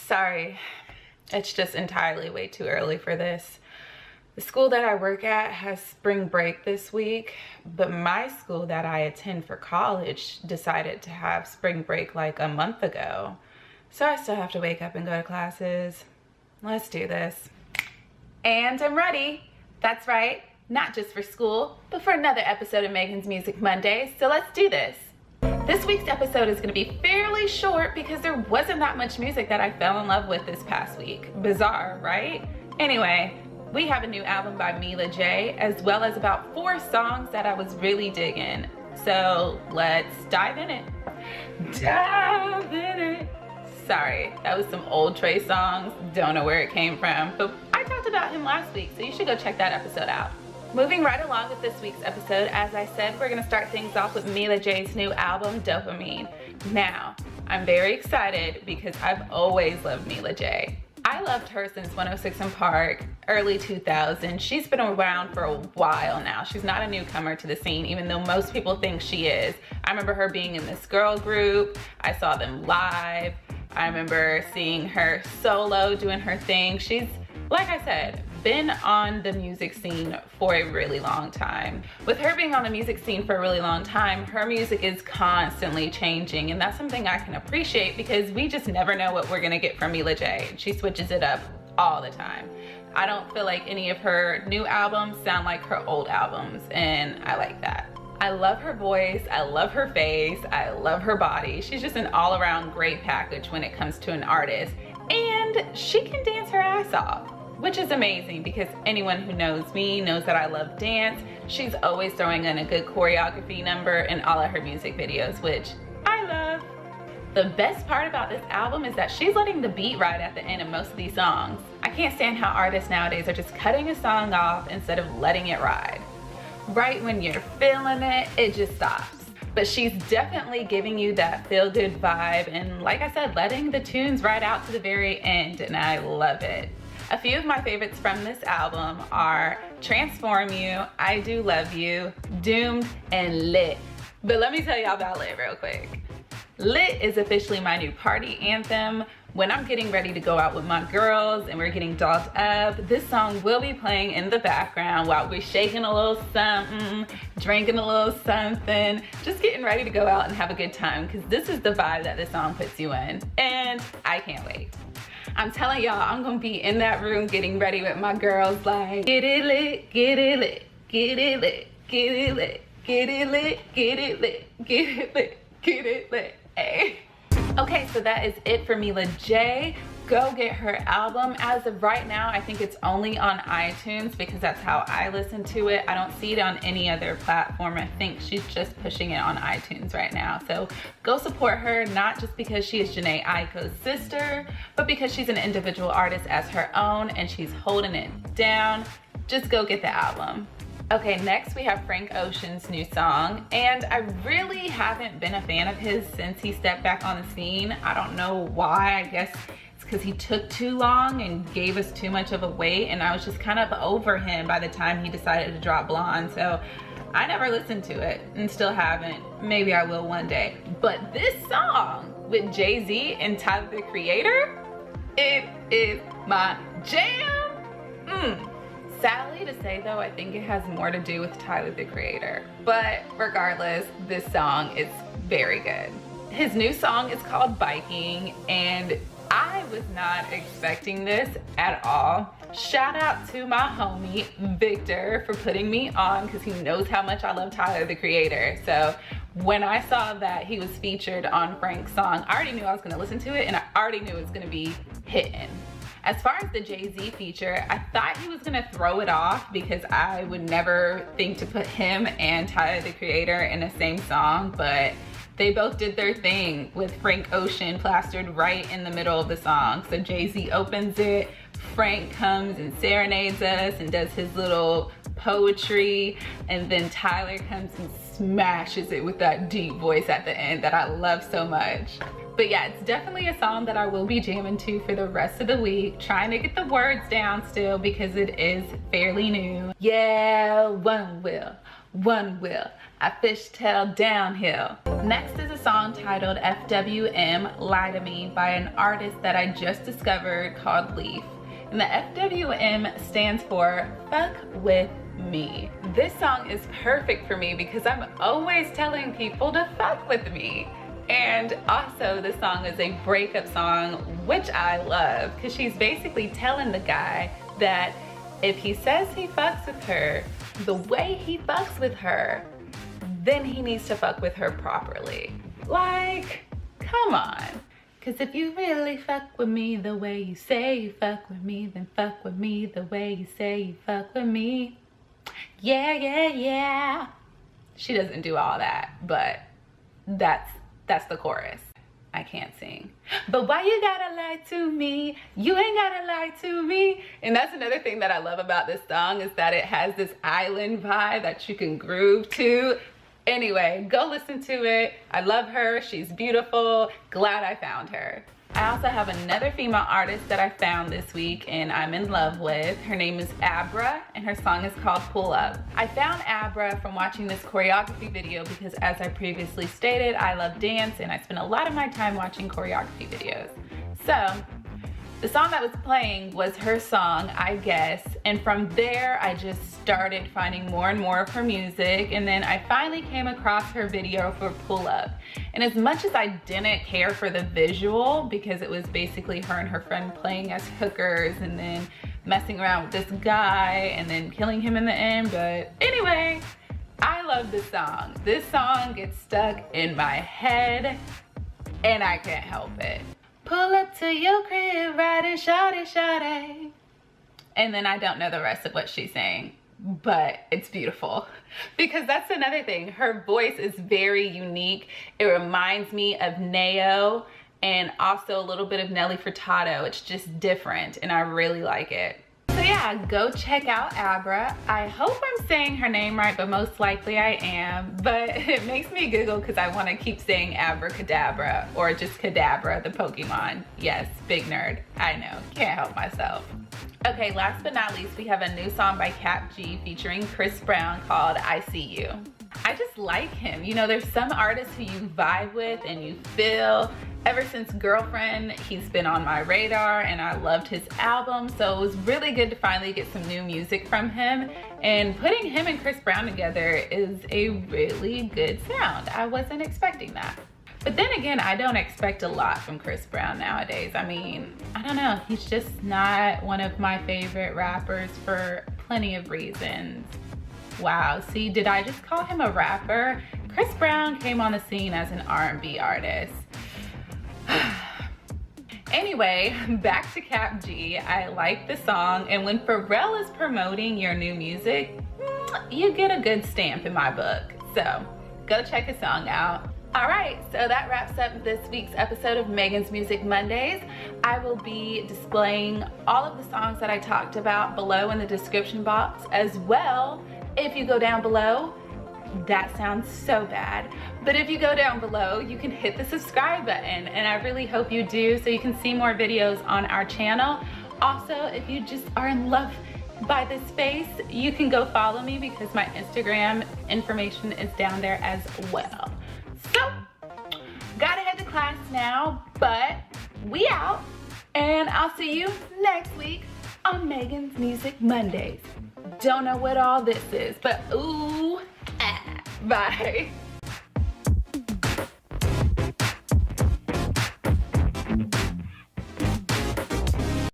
Sorry, it's just entirely way too early for this. The school that I work at has spring break this week, but my school that I attend for college decided to have spring break like a month ago. So I still have to wake up and go to classes. Let's do this. And I'm ready. That's right, not just for school, but for another episode of Megan's Music Monday. So let's do this. This week's episode is gonna be fairly short because there wasn't that much music that I fell in love with this past week. Bizarre, right? Anyway, we have a new album by Mila J, as well as about 4 songs that I was really digging. So let's dive in it. Dive in it. Sorry, that was some old Trey songs. Don't know where it came from, but I talked about him last week, so you should go check that episode out. Moving right along with this week's episode, as I said, we're gonna start things off with Mila J's new album, Dopamine. Now, I'm very excited because I've always loved Mila J. I loved her since 106 & Park, early 2000s. She's been around for a while now. She's not a newcomer to the scene, even though most people think she is. I remember her being in this girl group. I saw them live. I remember seeing her solo doing her thing. She's, like I said, been on the music scene for a really long time. With her being on the music scene for a really long time, her music is constantly changing, and that's something I can appreciate because we just never know what we're gonna get from Mila J. She switches it up all the time. I don't feel like any of her new albums sound like her old albums, and I like that. I love her voice, I love her face, I love her body. She's just an all-around great package when it comes to an artist, and she can dance her ass off, which is amazing because anyone who knows me knows that I love dance. She's always throwing in a good choreography number in all of her music videos, which I love. The best part about this album is that she's letting the beat ride at the end of most of these songs. I can't stand how artists nowadays are just cutting a song off instead of letting it ride. Right when you're feeling it, it just stops. But she's definitely giving you that feel-good vibe and, like I said, letting the tunes ride out to the very end, and I love it. A few of my favorites from this album are Transform You, I Do Love You, Doomed, and Lit. But let me tell y'all about Lit real quick. Lit is officially my new party anthem. When I'm getting ready to go out with my girls and we're getting dolled up, this song will be playing in the background while we're shaking a little something, drinking a little something, just getting ready to go out and have a good time, because this is the vibe that this song puts you in, and I can't wait. I'm telling y'all, I'm gonna be in that room getting ready with my girls like, get it lit, get it lit, get it lit, get it lit, get it lit, get it lit, get it lit, get it lit, hey. Okay, so that is it for Mila J. Go get her album. As of right now, I think it's only on iTunes because that's how I listen to it. I don't see it on any other platform. I think she's just pushing it on iTunes right now. So go support her, not just because she is Jhené Aiko's sister, but because she's an individual artist as her own and she's holding it down. Just go get the album. Okay, next we have Frank Ocean's new song, and I really haven't been a fan of his since he stepped back on the scene. I don't know why. I guess it's because he took too long and gave us too much of a wait, and I was just kind of over him by the time he decided to drop Blonde, so I never listened to it and still haven't. Maybe I will one day. But this song with Jay-Z and Tyler the Creator, it is my jam. Sadly to say though, I think it has more to do with Tyler the Creator. But regardless, this song is very good. His new song is called Biking, and I was not expecting this at all. Shout out to my homie Victor for putting me on because he knows how much I love Tyler the Creator. So when I saw that he was featured on Frank's song, I already knew I was gonna listen to it, and I already knew it was gonna be hitting. As far as the Jay-Z feature, I thought he was gonna throw it off because I would never think to put him and Tyler the Creator in the same song, but they both did their thing with Frank Ocean plastered right in the middle of the song. So Jay-Z opens it, Frank comes and serenades us and does his little poetry, and then Tyler comes and smashes it with that deep voice at the end that I love so much. But yeah, it's definitely a song that I will be jamming to for the rest of the week, trying to get the words down still because it is fairly new. Yeah, one wheel, I fishtail downhill. Next is a song titled FWM Lie to Me by an artist that I just discovered called Leaf. And the FWM stands for Fuck With Me. This song is perfect for me because I'm always telling people to fuck with me. And also this song is a breakup song, which I love, because she's basically telling the guy that if he says he fucks with her the way he fucks with her, then he needs to fuck with her properly. Like, come on. Cause if you really fuck with me the way you say you fuck with me, then fuck with me the way you say you fuck with me. Yeah, yeah, yeah. She doesn't do all that, but that's the chorus. I can't sing. But why you gotta lie to me? You ain't gotta lie to me. And that's another thing that I love about this song, is that it has this island vibe that you can groove to. Anyway, go listen to it. I love her. She's beautiful. Glad I found her. I also have another female artist that I found this week and I'm in love with. Her name is Abra and her song is called Pull Up. I found Abra from watching this choreography video because, as I previously stated, I love dance and I spend a lot of my time watching choreography videos. So the song that was playing was her song, I Guess, and from there I just started finding more and more of her music, and then I finally came across her video for Pull Up. And as much as I didn't care for the visual, because it was basically her and her friend playing as hookers and then messing around with this guy and then killing him in the end, but anyway, I love this song. This song gets stuck in my head and I can't help it. Pull up to your crib, riding shawty, shawty. And then I don't know the rest of what she's saying, but it's beautiful. Because that's another thing, her voice is very unique. It reminds me of Neo and also a little bit of Nelly Furtado. It's just different and I really like it. So yeah, go check out Abra. I hope I'm saying her name right, but most likely I am. But it makes me giggle because I want to keep saying Abracadabra or just Kadabra, the Pokemon. Yes, big nerd. I know, can't help myself. Okay, last but not least, we have a new song by Kap G featuring Chris Brown called I See You. I just like him. You know, there's some artists who you vibe with and you feel. Ever since Girlfriend, he's been on my radar and I loved his album. So it was really good to finally get some new music from him. And putting him and Chris Brown together is a really good sound. I wasn't expecting that. But then again, I don't expect a lot from Chris Brown nowadays. I mean, I don't know. He's just not one of my favorite rappers for plenty of reasons. Wow, see, did I just call him a rapper? Chris Brown came on the scene as an R&B artist. Anyway, back to Kap G. I like the song, and when Pharrell is promoting your new music, you get a good stamp in my book. So go check his song out. All right, so that wraps up this week's episode of Megan's Music Mondays. I will be displaying all of the songs that I talked about below in the description box as well. If you go down below, that sounds so bad, but if you go down below, you can hit the subscribe button, and I really hope you do so you can see more videos on our channel. Also, if you just are in love by this face, you can go follow me because my Instagram information is down there as well. So, gotta head to class now, but we out, and I'll see you next week on Megan's Music Mondays. Don't know what all this is, but ooh, ah, bye.